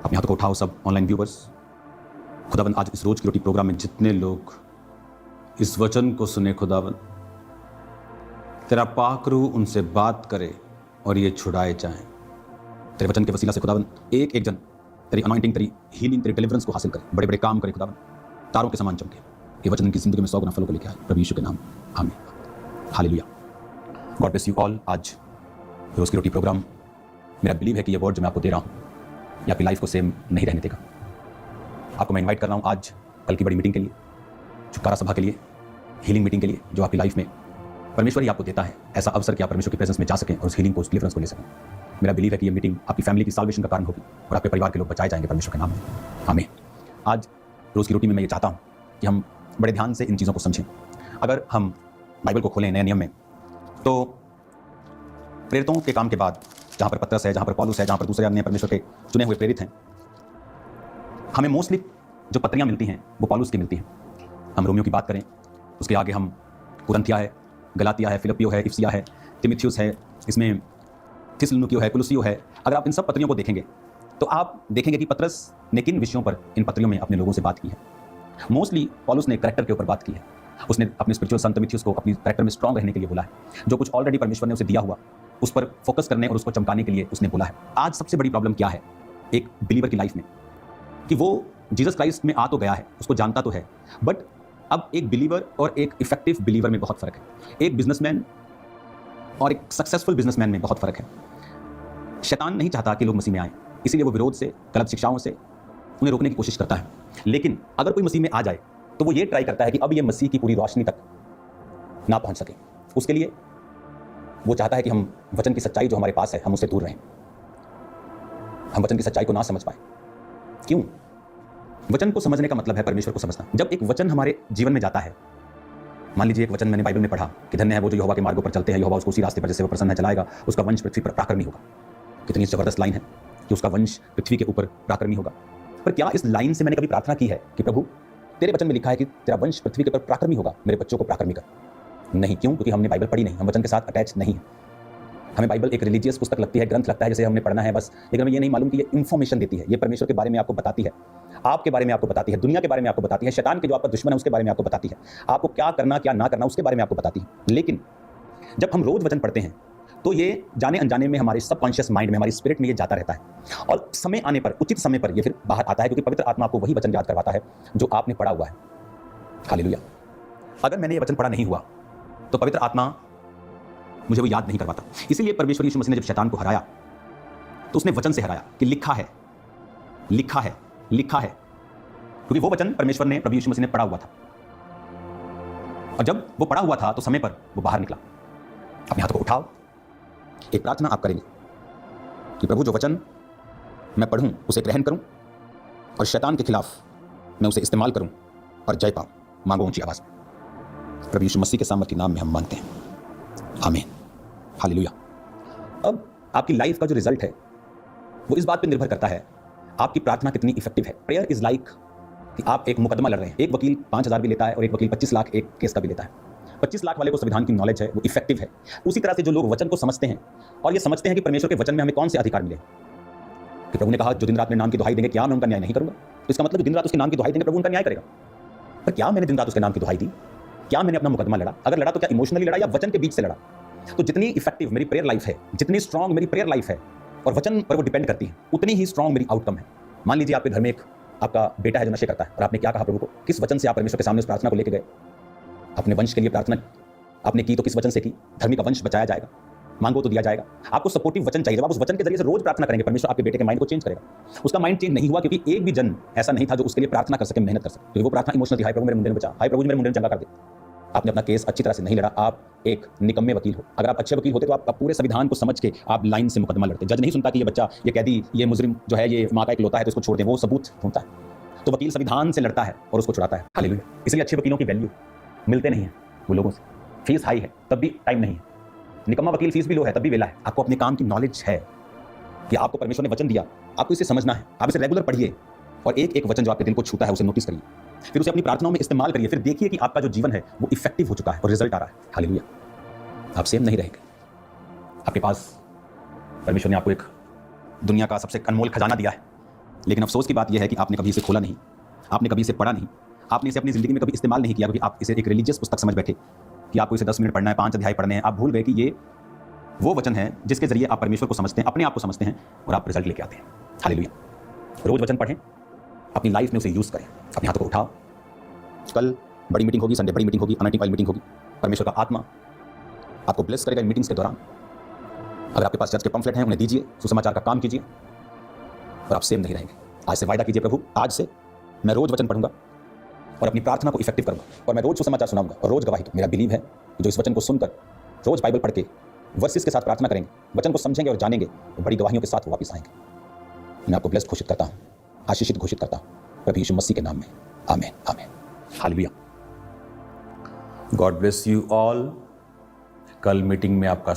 अपने हाथों को उठाओ सब ऑनलाइन व्यूवर्स। खुदाबंद आज इस रोज की रोटी प्रोग्राम में जितने लोग इस वचन को सुने, खुदाबंद तेरा पाक रूह उनसे बात करे और ये छुड़ाए जाएं। तेरे वचन के वसीला से खुदाबंद एक एक जन तेरी अनॉइंटिंग, तेरी हीलिंग, तेरी डिलीवरेंस को हासिल करे, बड़े बड़े काम करे खुदाबंद, तारों के समान चमके। ये वचन की जिंदगी में 100 गुना फलों को लेकर आए, प्रभु यीशु के नाम आमीन। Hallelujah. God bless you all. आज रोज की रोटी प्रोग्राम, मेरा बिलीव है कि ये वर्ड जो मैं आपको दे रहा हूँ ये आपकी लाइफ को सेम नहीं रहने देगा। आपको मैं इनवाइट कर रहा हूँ आज कल की बड़ी मीटिंग के लिए, छुटकारा सभा के लिए, हीलिंग मीटिंग के लिए, जो आपकी लाइफ में परमेश्वर ही आपको देता है ऐसा अवसर कि आप परमेश्वर की प्रेजेंस में जा सकें और उस हीलिंग को, उस डिलीवरेंस को ले सकें। मेरा बिलीव है कि ये मीटिंग आपकी फैमिली की साल्वेशन का कारण होगी और आपके परिवार के लोग बचाए जाएंगे परमेश्वर के नाम में। आमीन। आज रोज़ की रोटी में मैं ये चाहता हूँ कि हम बड़े ध्यान से इन चीज़ों को समझें। अगर हम बाइबल को खोलें नए नियम में, तो प्रेरितों के काम के बाद जहाँ पर पतरस है, जहाँ पर पौलुस है, जहाँ पर दूसरे अन्य परमेश्वर के चुने हुए प्रेरित हैं, हमें मोस्टली जो पत्रियाँ मिलती हैं वो पौलुस की मिलती हैं। हम रोमियो की बात करें, उसके आगे हम कुरिन्थिया है, गलातिया है, फिलिपियो है, इफिसिया है, तिमुथियुस है, इसमें थिस्सलुनीकियों है, कुलुसियो है। अगर आप इन सब पत्रियों को देखेंगे तो आप देखेंगे कि पतरस ने किन विषयों पर इन पत्रियों में अपने लोगों से बात की है। मोस्टली पौलुस ने करैक्टर के ऊपर बात की है। उसने अपने स्पिरिचुअल सन तिमुथियुस को अपनी करैक्टर में स्ट्रांग रहने के लिए बोला है। जो कुछ ऑलरेडी परमेश्वर ने उसे दिया हुआ उस पर फोकस करने और उसको चमकाने के लिए उसने बोला है। आज सबसे बड़ी प्रॉब्लम क्या है एक बिलीवर की लाइफ में, कि वो जीसस क्राइस्ट में आ तो गया है, उसको जानता तो है, बट अब एक बिलीवर और एक इफेक्टिव बिलीवर में बहुत फर्क है। एक बिजनेसमैन और एक सक्सेसफुल बिजनेसमैन में बहुत फर्क है। शैतान नहीं चाहता कि लोग मसीह में आए, इसीलिए वो विरोध से, गलत शिक्षाओं से उन्हें रोकने की कोशिश करता है। लेकिन अगर कोई मसीह में आ जाए तो वो ये ट्राई करता है कि अब ये मसीह की पूरी रोशनी तक ना पहुंच सके। उसके लिए वो चाहता है कि हम वचन की सच्चाई जो हमारे पास है हम उससे दूर रहें, हम वचन की सच्चाई को ना समझ पाए। क्यों? वचन को समझने का मतलब है परमेश्वर को समझना। जब एक वचन हमारे जीवन में जाता है, मान लीजिए एक वचन मैंने बाइबल में पढ़ा कि धन्य है वो जो यहोवा के मार्गों पर चलते हैं, यहोवा उसको उसी रास्ते पर जिससे वो प्रसन्न है चलाएगा, उसका वंश पृथ्वी पर पराक्रमी होगा। कितनी जबरदस्त लाइन है कि उसका वंश पृथ्वी के ऊपर पराक्रमी होगा। पर क्या इस लाइन से मैंने कभी प्रार्थना की है कि प्रभु तेरे वचन में लिखा है कि तेरा वंश पृथ्वी के ऊपर पराक्रमी होगा, मेरे बच्चों को पराक्रमी कर? नहीं। क्यों? क्योंकि हमने बाइबल पढ़ी नहीं, हम वचन के साथ अटैच नहीं है। हमें बाइबल एक रिलीजियस पुस्तक लगती है, ग्रंथ लगता है, जैसे हमने पढ़ना है बस। लेकिन हमें ये नहीं मालूम कि ये इन्फॉर्मेशन देती है, ये परमेश्वर के बारे में आपको बताती है, आपके बारे में आपको बताती है, दुनिया के बारे में आपको बताती है, शैतान के जो आपका दुश्मन है उसके बारे में आपको बताती है, आपको क्या करना क्या ना करना उसके बारे में आपको बताती है। लेकिन जब हम रोज वचन पढ़ते हैं तो ये जाने अनजाने में हमारे सबकॉन्शियस माइंड में, हमारी स्पिरिट में ये जाता रहता है और समय आने पर, उचित समय पर ये फिर बाहर आता है, क्योंकि पवित्र आत्मा आपको वही वचन याद करवाता है जो आपने पढ़ा हुआ है। हालेलुया। अगर मैंने ये वचन पढ़ा नहीं हुआ तो पवित्र आत्मा मुझे वो याद नहीं करवाता। इसीलिए परमेश्वर यीशु मसीह ने जब शैतान को हराया तो उसने वचन से हराया कि लिखा है, लिखा है, लिखा है, क्योंकि वो वचन परमेश्वर ने, प्रभु यीशु मसीह ने पढ़ा हुआ था। और जब वो पढ़ा हुआ था तो समय पर वो बाहर निकला। अपने हाथों को उठाओ, एक प्रार्थना आप करेंगे कि प्रभु जो वचन मैं पढ़ूं उसे ग्रहण करूं और शैतान के खिलाफ मैं उसे इस्तेमाल करूं और जय पाऊं। मांगो ऊंची आवाज में। प्रभु यीशु मसीह के सामर्थ्य नाम में हम मांगते हैं, आमीन। हालेलुया। अब आपकी लाइफ का जो रिजल्ट है वो इस बात पे निर्भर करता है आपकी प्रार्थना कितनी इफेक्टिव है। प्रेयर इज लाइक कि आप एक मुकदमा लड़ रहे हैं। एक वकील 5,000 भी लेता है और एक वकील 25 लाख एक केस का भी लेता है। 25 लाख वाले को संविधान की नॉलेज है, वो इफेक्टिव है। उसी तरह से जो लोग वचन को समझते हैं और ये समझते हैं कि परमेश्वर के वचन में हमें कौन से अधिकार मिले, कि प्रभु ने कहा जो दिन रात मेरे नाम की दुहाई देंगे क्या मैं उनका न्याय नहीं करूंगा, तो इसका मतलब दिन रात उसके नाम की दुहाई देंगे प्रभु उनका न्याय करेगा। पर क्या मैंने दिन रात उसके नाम की दुहाई दी? क्या मैंने अपना मुकदमा लड़ा? अगर लड़ा तो क्या इमोशनली लड़ा या वचन के बीच से लड़ा? तो जितनी इफेक्टिव मेरी प्रेयर लाइफ है, जितनी स्ट्रांग मेरी प्रेयर लाइफ है और वचन पर वो डिपेंड करती है, उतनी ही स्ट्रांग मेरी आउटकम है। मान लीजिए आपके घर में एक आपका बेटा है जो नशे करता है और आपने क्या कहा प्रभु को, किस वचन से आप परमेश्वर के सामने उस प्रार्थना को लेके गए? अपने वंश के लिए प्रार्थना आपने की तो किस वचन से की? धर्मी का वंश बचाया जाएगा, मांगो तो दिया जाएगा। आपको सपोर्टिव वचन चाहिए। जब आप उस वचन के जरिए से रोज प्रार्थना करेंगे परमेश्वर आपके बेटे के माइंड को चेंज करेगा। उसका माइंड चेंज नहीं हुआ क्योंकि एक भी जन ऐसा नहीं था जो उसके लिए प्रार्थना कर सके, मेहनत कर सके, क्योंकि वो प्रार्थना इमोशनल थी। हाय प्रभु मेरे मुंडे में बचा, हाय प्रभु मेरे मुंडे में चंगा कर दे। आपने अपना केस अच्छी तरह से नहीं लड़ा, आप एक निकम्मे वकील हो। अगर आप अच्छे वकील होते तो आप पूरे संविधान को समझ के आप लाइन से मुकदमा लड़ते। जज नहीं सुनता कि ये बच्चा, ये कैदी, ये मुजरिम जो है ये माँ का इकलौता है तो इसको छोड़ दें, वो सबूत ढूंढता है। तो वकील संविधान से लड़ता है और उसको छुड़ाता है। हालेलुया। इसलिए अच्छे वकीलों की वैल्यू मिलते नहीं है वो लोगों से। फीस हाई है तब भी टाइम नहीं है, निकम्मा वकील फीस भी लो है तब भी वेला है। आपको अपने काम की नॉलेज है कि आपको परमेश्वर ने वचन दिया, आपको इसे समझना है। आप इसे रेगुलर पढ़िए और एक एक वचन जो आपके दिल को छूता है उसे नोटिस करिए, फिर उसे अपनी प्रार्थनाओं में इस्तेमाल करिए। फिर देखिए कि आपका जो जीवन है वो इफेक्टिव हो चुका है और रिजल्ट आ रहा है। हालेलुया। आप सेम नहीं रहेंगे। आपके पास परमेश्वर ने आपको एक दुनिया का सबसे अनमोल खजाना दिया है, लेकिन अफसोस की बात यह है कि आपने कभी इसे खोला नहीं, आपने कभी इसे पढ़ा नहीं, आपने इसे अपनी ज़िंदगी में कभी इस्तेमाल नहीं किया, क्योंकि आप इसे एक रिलीजियस पुस्तक समझ बैठे कि आपको इसे 10 मिनट पढ़ना है, 5 अध्याय पढ़ने हैं। आप भूल गए कि ये वो वचन है जिसके ज़रिए आप परमेश्वर को समझते हैं, अपने आप को समझते हैं और आप रिजल्ट लेके आते हैं। हालेलुया। रोज़ वचन पढ़ें, अपनी लाइफ में उसे यूज़ करें। अपने हाथों को उठाओ। कल बड़ी मीटिंग होगी, संडे बड़ी मीटिंग होगी, अनॉइंटिंग ऑयल मीटिंग होगी। परमेश्वर का आत्मा आपको ब्लेस करेगा इन मीटिंग्स के दौरान। अगर आपके पास चर्च के पम्फलेट हैं, उन्हें दीजिए, सुसमाचार का काम कीजिए और आप सेम नहीं रहेंगे। आज से वायदा कीजिए, प्रभु आज से मैं रोज़ वचन पढ़ूंगा और अपनी प्रार्थना को इफेक्टिव करूंगा और मैं रोज़ सुसमाचार सुनाऊंगा और रोज़ गवाही। मेरा बिलीव है कि जो इस वचन को सुनकर रोज़ बाइबल पढ़ के वर्सेस के साथ प्रार्थना करेंगे, वचन को समझेंगे और जानेंगे, तो बड़ी गवाहियों के साथ वो वापस आएंगे। मैं आपको ब्लेस्ड घोषित करता हूँ, आशीषित घोषित करता हूँ प्रभु यीशु मसीह के नाम में। आमीन, आमीन, hallelujah. God bless you all. कल मीटिंग में आपका